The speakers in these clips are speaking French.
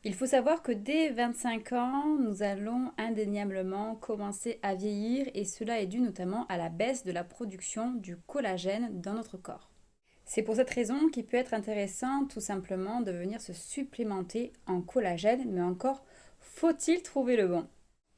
Il faut savoir que dès 25 ans, nous allons indéniablement commencer à vieillir et cela est dû notamment à la baisse de la production du collagène dans notre corps. C'est pour cette raison qu'il peut être intéressant tout simplement de venir se supplémenter en collagène, mais encore faut-il trouver le bon.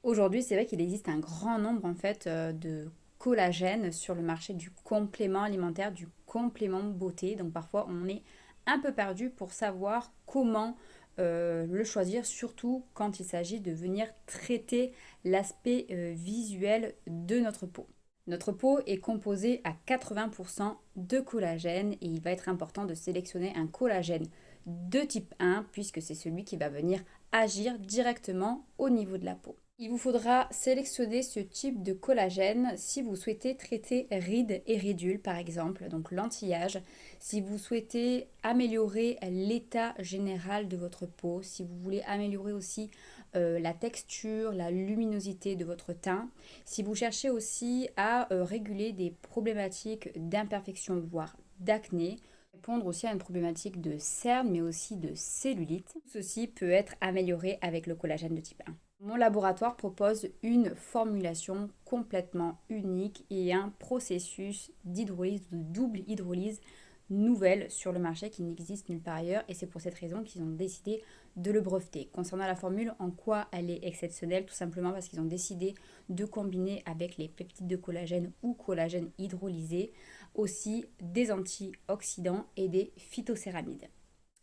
Aujourd'hui, c'est vrai qu'il existe un grand nombre en fait de collagène sur le marché du complément alimentaire, du complément beauté. Donc parfois, on est un peu perdu pour savoir comment le choisir, surtout quand il s'agit de venir traiter l'aspect visuel de notre peau. Notre peau est composée à 80% de collagène et il va être important de sélectionner un collagène de type 1 puisque c'est celui qui va venir agir directement au niveau de la peau. Il vous faudra sélectionner ce type de collagène si vous souhaitez traiter rides et ridules par exemple, donc l'anti-âge, si vous souhaitez améliorer l'état général de votre peau, si vous voulez améliorer aussi la texture, la luminosité de votre teint, si vous cherchez aussi à réguler des problématiques d'imperfection voire d'acné, répondre aussi à une problématique de cerne mais aussi de cellulite. Ceci peut être amélioré avec le collagène de type 1. Mon laboratoire propose une formulation complètement unique et un processus d'hydrolyse, de double hydrolyse nouvelle sur le marché qui n'existe nulle part ailleurs et c'est pour cette raison qu'ils ont décidé de le breveter. Concernant la formule, en quoi elle est exceptionnelle? Tout simplement parce qu'ils ont décidé de combiner avec les peptides de collagène ou collagène hydrolysé aussi des antioxydants et des phytocéramides.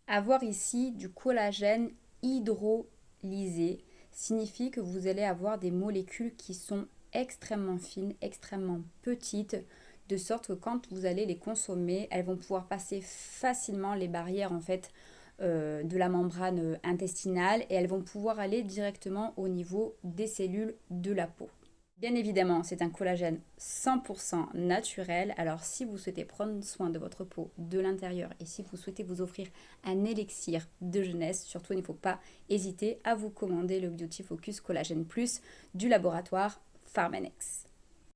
Avoir ici du collagène hydrolysé signifie que vous allez avoir des molécules qui sont extrêmement fines, extrêmement petites, de sorte que quand vous allez les consommer, elles vont pouvoir passer facilement les barrières en fait de la membrane intestinale et elles vont pouvoir aller directement au niveau des cellules de la peau. Bien évidemment, c'est un collagène 100% naturel. Alors si vous souhaitez prendre soin de votre peau de l'intérieur et si vous souhaitez vous offrir un élixir de jeunesse, surtout il ne faut pas hésiter à vous commander le Beauty Focus Collagène Plus du laboratoire Pharmanex.